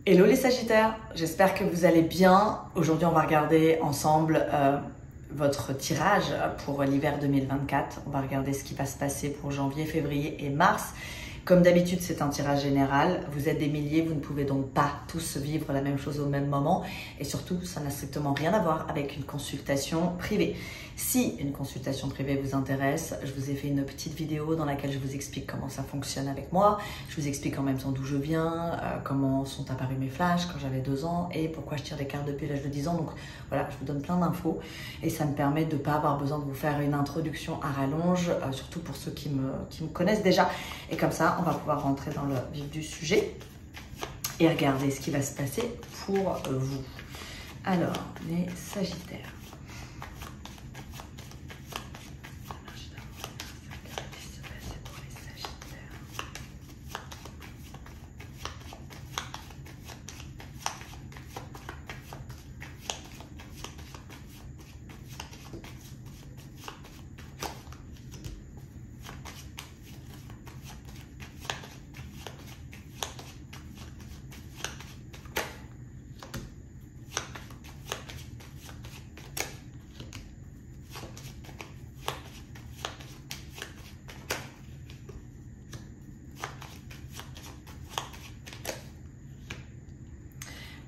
Hello les Sagittaires, j'espère que vous allez bien. Aujourd'hui, on va regarder ensemble votre tirage pour l'hiver 2024. On va regarder ce qui va se passer pour janvier, février et mars. Comme d'habitude, c'est un tirage général. Vous êtes des milliers, vous ne pouvez donc pas tous vivre la même chose au même moment. Et surtout, ça n'a strictement rien à voir avec une consultation privée. Si une consultation privée vous intéresse, je vous ai fait une petite vidéo dans laquelle je vous explique comment ça fonctionne avec moi. Je vous explique en même temps d'où je viens, comment sont apparus mes flashs quand j'avais 2 ans et pourquoi je tire des cartes depuis l'âge de 10 ans. Donc voilà, je vous donne plein d'infos et ça me permet de ne pas avoir besoin de vous faire une introduction à rallonge, surtout pour ceux qui me connaissent déjà. Et comme ça, on va pouvoir rentrer dans le vif du sujet et regarder ce qui va se passer pour vous. Alors, les Sagittaires.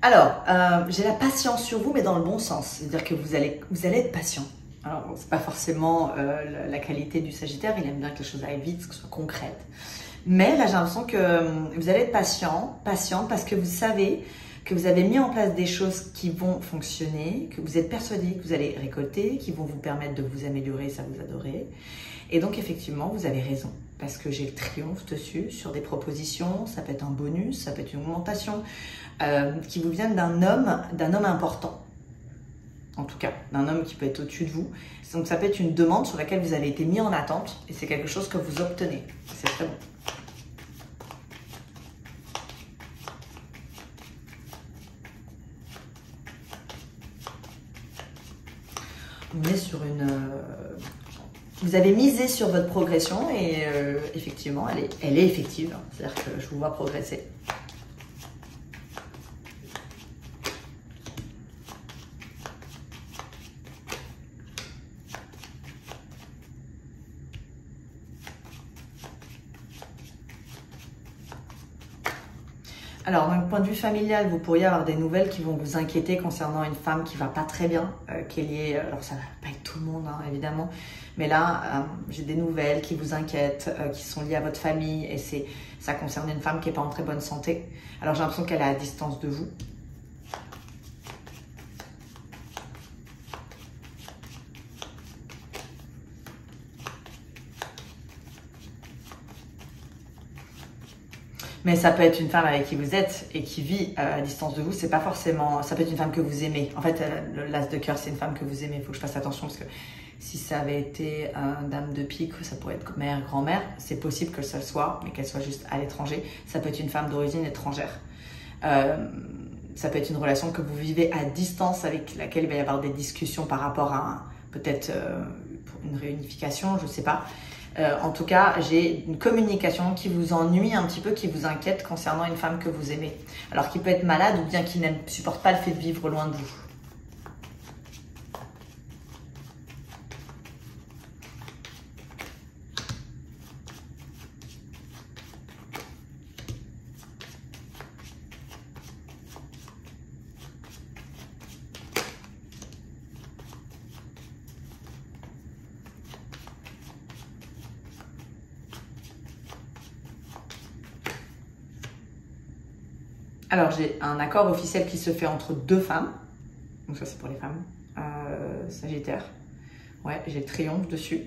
Alors, j'ai la patience sur vous, mais dans le bon sens. C'est-à-dire que vous allez être patient. Alors, c'est pas forcément la qualité du Sagittaire. Il aime bien que les choses aillent vite, que ce soit concrète. Mais là, j'ai l'impression que vous allez être patiente, parce que vous savez que vous avez mis en place des choses qui vont fonctionner, que vous êtes persuadé que vous allez récolter, qui vont vous permettre de vous améliorer, ça vous adorer. Et donc, effectivement, vous avez raison. Parce que j'ai le triomphe dessus sur des propositions, ça peut être un bonus, ça peut être une augmentation qui vous viennent d'un homme important. En tout cas, d'un homme qui peut être au-dessus de vous. Donc ça peut être une demande sur laquelle vous avez été mis en attente et c'est quelque chose que vous obtenez. C'est très bon. On est sur une... Vous avez misé sur votre progression et effectivement, elle est effective. C'est-à-dire que je vous vois progresser. Alors, d'un point de vue familial, vous pourriez avoir des nouvelles qui vont vous inquiéter concernant une femme qui va pas très bien, qui est liée, alors ça va pas être tout le monde, hein, évidemment, mais là, j'ai des nouvelles qui vous inquiètent, qui sont liées à votre famille, et ça concerne une femme qui est pas en très bonne santé. Alors, j'ai l'impression qu'elle est à distance de vous. Mais ça peut être une femme avec qui vous êtes et qui vit à distance de vous. C'est pas forcément... Ça peut être une femme que vous aimez. En fait, l'as de cœur, c'est une femme que vous aimez. Il faut que je fasse attention parce que si ça avait été dame de pique, ça pourrait être mère, grand-mère. C'est possible que ça soit, mais qu'elle soit juste à l'étranger. Ça peut être une femme d'origine étrangère. Ça peut être une relation que vous vivez à distance avec laquelle il va y avoir des discussions par rapport à peut-être une réunification, je sais pas. En tout cas, j'ai une communication qui vous ennuie un petit peu, qui vous inquiète concernant une femme que vous aimez. Alors qui peut être malade ou bien qui ne supporte pas le fait de vivre loin de vous. Alors, j'ai un accord officiel qui se fait entre 2 femmes. Donc ça, c'est pour les femmes. Sagittaire. Ouais, j'ai le triomphe dessus.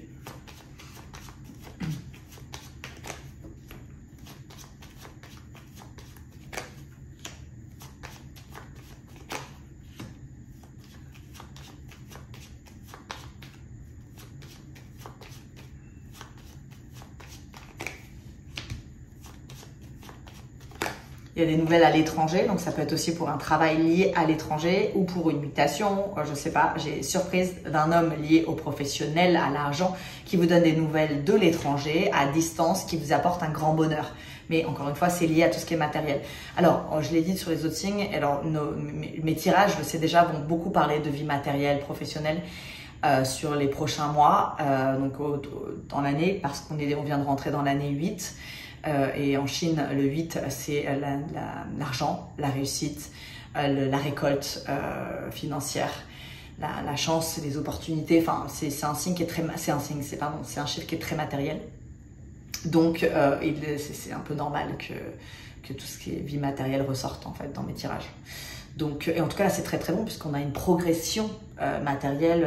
Il y a des nouvelles à l'étranger, donc ça peut être aussi pour un travail lié à l'étranger ou pour une mutation, je sais pas. J'ai surprise d'un homme lié au professionnel, à l'argent, qui vous donne des nouvelles de l'étranger, à distance, qui vous apporte un grand bonheur. Mais encore une fois, c'est lié à tout ce qui est matériel. Alors, je l'ai dit sur les autres signes, alors mes tirages, je sais déjà, vont beaucoup parler de vie matérielle, professionnelle sur les prochains mois, donc dans l'année, parce qu'on vient de rentrer dans l'année 8. Et en Chine, le 8, c'est l'argent, la réussite, la récolte financière, la chance, les opportunités. Enfin, c'est un signe qui est c'est un chiffre qui est très matériel. Donc, c'est un peu normal que tout ce qui est vie matérielle ressorte en fait dans mes tirages. Donc, et en tout cas là, c'est très très bon puisqu'on a une progression matérielle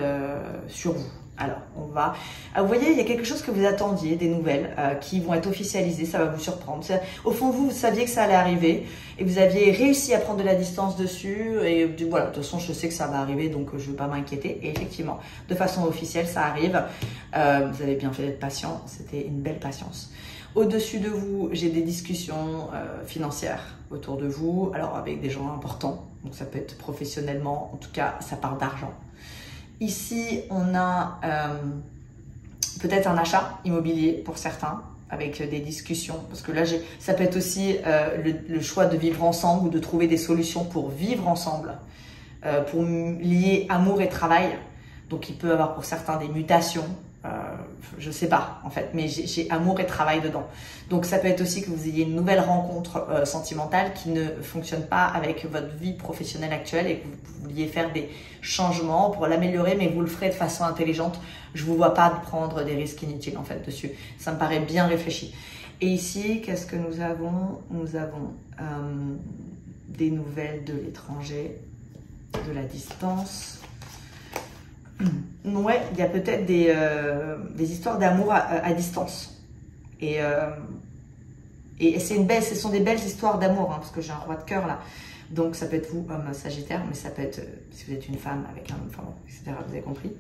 sur vous. Alors, vous voyez, il y a quelque chose que vous attendiez, des nouvelles qui vont être officialisées, ça va vous surprendre. Au fond, vous saviez que ça allait arriver et vous aviez réussi à prendre de la distance dessus. Et voilà, de toute façon, je sais que ça va arriver, donc je ne veux pas m'inquiéter. Et effectivement, de façon officielle, ça arrive. Vous avez bien fait d'être patient, c'était une belle patience. Au-dessus de vous, j'ai des discussions financières autour de vous, alors avec des gens importants. Donc, ça peut être professionnellement, en tout cas, ça parle d'argent. Ici, on a peut-être un achat immobilier pour certains, avec des discussions. Parce que là, ça peut être aussi le choix de vivre ensemble ou de trouver des solutions pour vivre ensemble, pour lier amour et travail. Donc, il peut y avoir pour certains des mutations. Je sais pas en fait, mais j'ai amour et travail dedans. Donc ça peut être aussi que vous ayez une nouvelle rencontre sentimentale qui ne fonctionne pas avec votre vie professionnelle actuelle et que vous vouliez faire des changements pour l'améliorer, mais vous le ferez de façon intelligente. Je vous vois pas prendre des risques inutiles en fait dessus. Ça me paraît bien réfléchi. Et ici, qu'est-ce que nous avons? Nous avons des nouvelles de l'étranger, de la distance. Ouais, il y a peut-être des histoires d'amour à distance. Et ce sont des belles histoires d'amour, hein, parce que j'ai un roi de cœur là. Donc ça peut être vous, homme sagittaire, mais ça peut être, si vous êtes une femme avec un homme, enfin, etc., vous avez compris.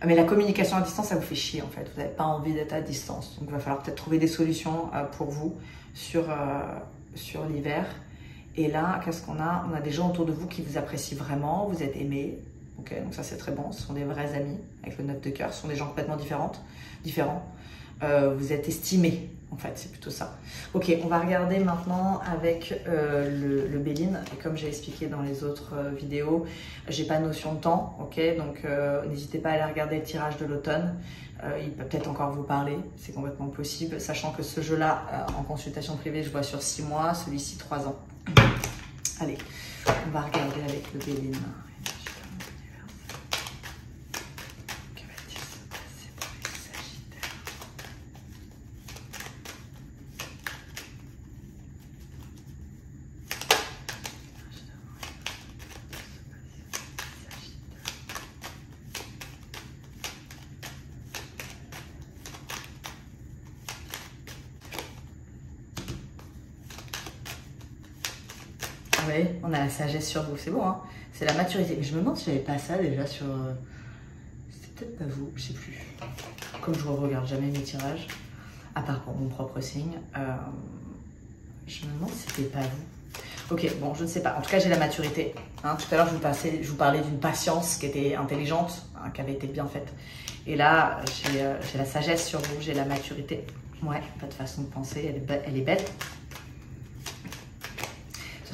Mais la communication à distance, ça vous fait chier en fait. Vous n'avez pas envie d'être à distance. Donc il va falloir peut-être trouver des solutions pour vous sur l'hiver. Et là, qu'est-ce qu'on a? On a des gens autour de vous qui vous apprécient vraiment, vous êtes aimés. Okay, donc ça c'est très bon, ce sont des vrais amis avec le 9 de cœur, ce sont des gens complètement différents. Vous êtes estimés en fait, c'est plutôt ça. Ok, on va regarder maintenant avec le Béline. Et comme j'ai expliqué dans les autres vidéos, j'ai pas de notion de temps, ok, donc n'hésitez pas à aller regarder le tirage de l'automne. Il peut peut-être encore vous parler, c'est complètement possible, sachant que ce jeu-là, en consultation privée, je vois sur 6 mois, celui-ci 3 ans. Allez, on va regarder avec le Béline. Oui, on a la sagesse sur vous, c'est bon, hein, c'est la maturité. Mais je me demande si j'avais pas ça déjà sur... C'est peut-être pas vous, je sais plus. Comme je ne regarde jamais mes tirages, à part pour mon propre signe, je me demande si c'était pas vous. Ok, bon, je ne sais pas. En tout cas, j'ai la maturité. Hein, tout à l'heure, je vous parlais d'une patience qui était intelligente, hein, qui avait été bien faite. Et là, j'ai la sagesse sur vous, j'ai la maturité. Ouais, votre façon de penser, elle est belle.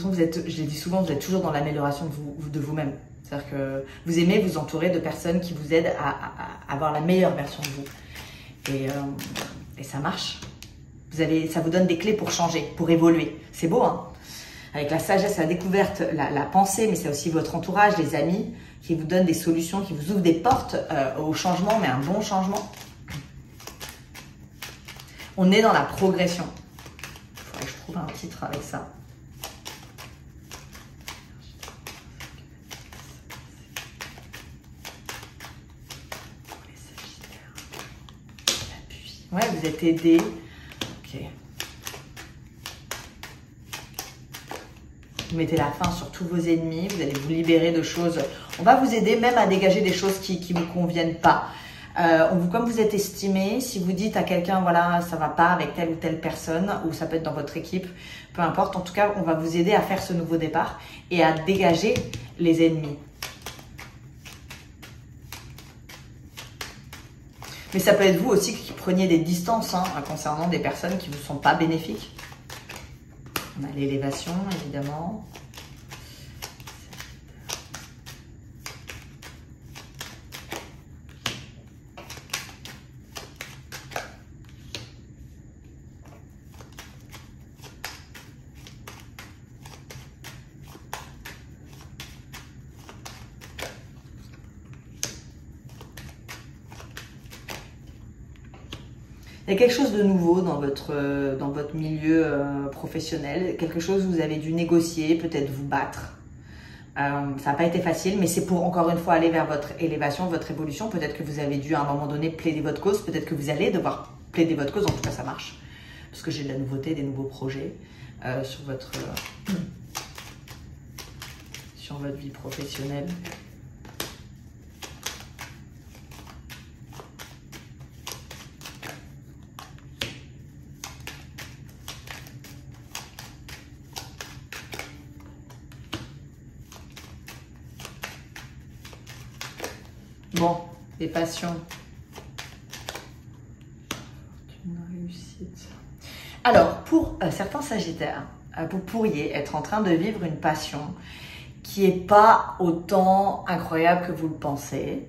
De toute façon, je l'ai dit souvent, vous êtes toujours dans l'amélioration de vous-même. C'est-à-dire que vous aimez vous entourer de personnes qui vous aident à avoir la meilleure version de vous. Et ça marche. Ça vous donne des clés pour changer, pour évoluer. C'est beau, hein? Avec la sagesse, la découverte, la pensée, mais c'est aussi votre entourage, les amis, qui vous donnent des solutions, qui vous ouvrent des portes au changement, mais un bon changement. On est dans la progression. Il faudrait que je trouve un titre avec ça. Ouais, vous êtes aidé. Ok. Vous mettez la fin sur tous vos ennemis. Vous allez vous libérer de choses. On va vous aider même à dégager des choses qui ne vous conviennent pas. Comme vous êtes estimé, si vous dites à quelqu'un, voilà, ça va pas avec telle ou telle personne, ou ça peut être dans votre équipe, peu importe. En tout cas, on va vous aider à faire ce nouveau départ et à dégager les ennemis. Mais ça peut être vous aussi qui preniez des distances hein, concernant des personnes qui ne vous sont pas bénéfiques. On a l'élévation, évidemment. Il y a quelque chose de nouveau dans votre milieu professionnel, quelque chose où vous avez dû négocier, peut-être vous battre. Ça n'a pas été facile, mais c'est pour encore une fois aller vers votre élévation, votre évolution. Peut-être que vous avez dû à un moment donné plaider votre cause, peut-être que vous allez devoir plaider votre cause, en tout cas ça marche. Parce que j'ai de la nouveauté, des nouveaux projets sur votre vie professionnelle. Bon, les passions. Une réussite. Alors, pour certains Sagittaires, vous pourriez être en train de vivre une passion qui n'est pas autant incroyable que vous le pensez.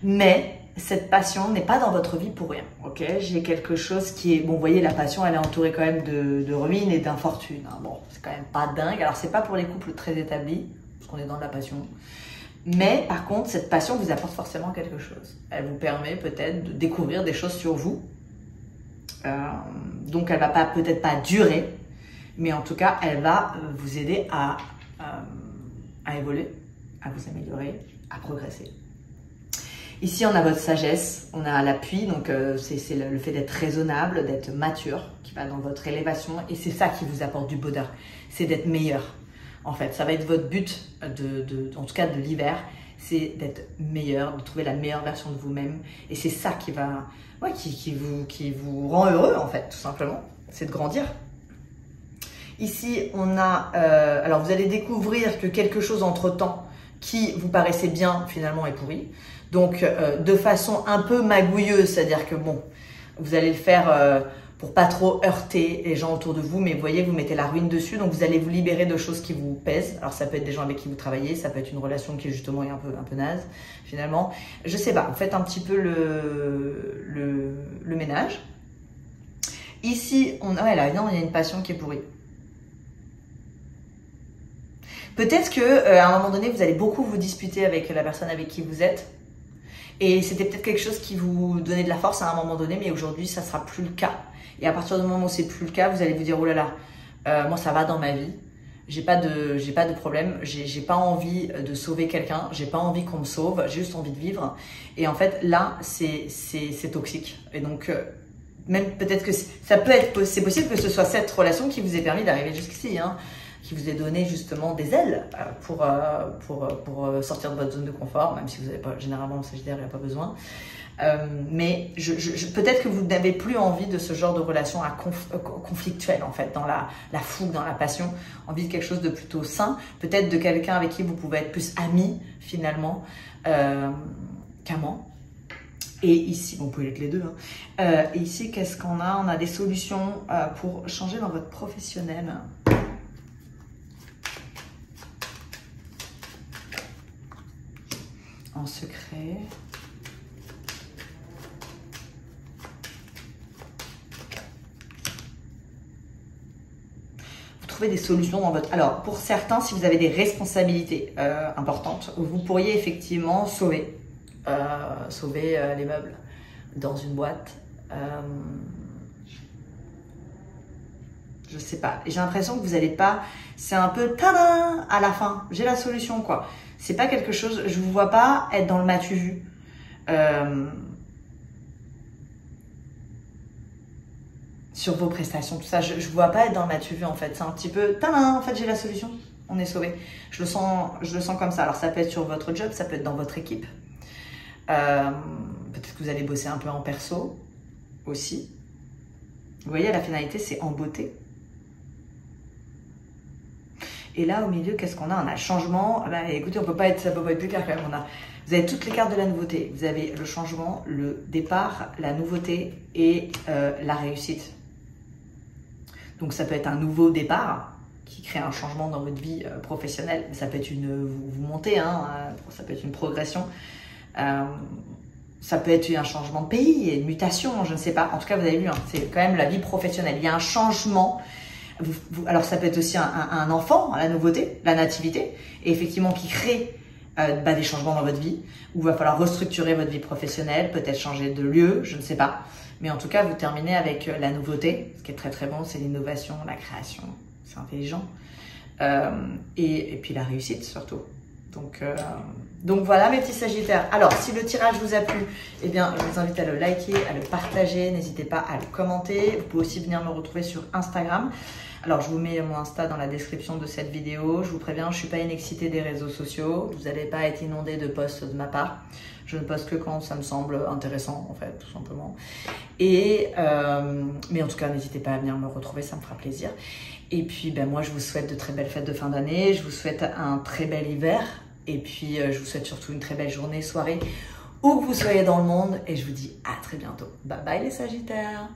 Mais cette passion n'est pas dans votre vie pour rien. Ok, j'ai quelque chose qui est... Bon, vous voyez, la passion, elle est entourée quand même de ruines et d'infortunes. Hein. Bon, c'est quand même pas dingue. Alors, c'est pas pour les couples très établis, parce qu'on est dans la passion. Mais par contre, cette passion vous apporte forcément quelque chose. Elle vous permet peut-être de découvrir des choses sur vous. Donc, elle va peut-être pas durer, mais en tout cas, elle va vous aider à évoluer, à vous améliorer, à progresser. Ici, on a votre sagesse, on a l'appui, donc c'est le fait d'être raisonnable, d'être mature, qui va dans votre élévation, et c'est ça qui vous apporte du bonheur, c'est d'être meilleur. En fait, ça va être votre but, en tout cas de l'hiver, c'est d'être meilleur, de trouver la meilleure version de vous-même. Et c'est ça qui va, qui vous rend heureux, en fait, tout simplement. C'est de grandir. Ici, on a, alors vous allez découvrir que quelque chose entre-temps qui vous paraissait bien, finalement, est pourri. Donc, de façon un peu magouilleuse, c'est-à-dire que bon, vous allez le faire... pour pas trop heurter les gens autour de vous, mais vous voyez, vous mettez la ruine dessus, donc vous allez vous libérer de choses qui vous pèsent. Alors ça peut être des gens avec qui vous travaillez, ça peut être une relation qui justement est un peu naze, finalement. Je sais pas, vous faites un petit peu le ménage. Ici, ouais, là, non, il y a une passion qui est pourrie. Peut-être que à un moment donné, vous allez beaucoup vous disputer avec la personne avec qui vous êtes. Et c'était peut-être quelque chose qui vous donnait de la force à un moment donné, mais aujourd'hui, ça sera plus le cas. Et à partir du moment où c'est plus le cas, vous allez vous dire, oh là là, moi ça va dans ma vie, j'ai pas de problème, j'ai pas envie de sauver quelqu'un, j'ai pas envie qu'on me sauve, j'ai juste envie de vivre. Et en fait, là, c'est toxique. Et donc, même peut-être que c'est possible que ce soit cette relation qui vous ait permis d'arriver jusqu'ici, hein, qui vous ait donné justement des ailes pour sortir de votre zone de confort, même si vous n'avez pas, généralement, en Sagittaire, il n'y a pas besoin. Mais peut-être que vous n'avez plus envie de ce genre de relation conflictuelle, en fait, dans la fougue, dans la passion, envie de quelque chose de plutôt sain, peut-être de quelqu'un avec qui vous pouvez être plus amis, finalement, qu'amant. Et ici, bon, vous pouvez être les deux, hein. Et ici, qu'est-ce qu'on a? On a des solutions pour changer dans votre professionnel. En secret. Vous trouvez des solutions dans votre... Alors, pour certains, si vous avez des responsabilités importantes, vous pourriez effectivement sauver les meubles dans une boîte. Je sais pas. J'ai l'impression que vous n'allez pas... C'est un peu tadam à la fin. J'ai la solution, quoi. C'est pas quelque chose... Je vous vois pas être dans le m'as-tu vu. Sur vos prestations, tout ça. Je vous vois pas être dans le m'as-tu vu, en fait. C'est un petit peu... Tadam, en fait, j'ai la solution. On est sauvé. Je le sens comme ça. Alors, ça peut être sur votre job, ça peut être dans votre équipe. Peut-être que vous allez bosser un peu en perso aussi. Vous voyez, la finalité, c'est en beauté. Et là, au milieu, qu'est-ce qu'on a? On a changement. Bah, écoutez, ça peut pas être plus clair quand même. Vous avez toutes les cartes de la nouveauté. Vous avez le changement, le départ, la nouveauté et la réussite. Donc ça peut être un nouveau départ qui crée un changement dans votre vie professionnelle. Ça peut être vous montez, hein, ça peut être une progression. Ça peut être un changement de pays, une mutation, je ne sais pas. En tout cas, vous avez vu, hein, c'est quand même la vie professionnelle. Il y a un changement. Alors ça peut être aussi un enfant, la nouveauté, la nativité, et effectivement qui crée des changements dans votre vie, où il va falloir restructurer votre vie professionnelle, peut-être changer de lieu, je ne sais pas. Mais en tout cas, vous terminez avec la nouveauté, ce qui est très très bon, c'est l'innovation, la création, c'est intelligent. Et puis la réussite surtout. Donc voilà mes petits Sagittaires. Alors si le tirage vous a plu, eh bien je vous invite à le liker, à le partager, n'hésitez pas à le commenter. Vous pouvez aussi venir me retrouver sur Instagram. Alors je vous mets mon Insta dans la description de cette vidéo. Je vous préviens, je ne suis pas une excitée des réseaux sociaux. Vous n'allez pas être inondé de posts de ma part. Je ne poste que quand ça me semble intéressant en fait, tout simplement. Mais en tout cas, n'hésitez pas à venir me retrouver, ça me fera plaisir. Et puis ben, moi je vous souhaite de très belles fêtes de fin d'année. Je vous souhaite un très bel hiver. Et puis, je vous souhaite surtout une très belle journée, soirée, où que vous soyez dans le monde. Et je vous dis à très bientôt. Bye bye les Sagittaires!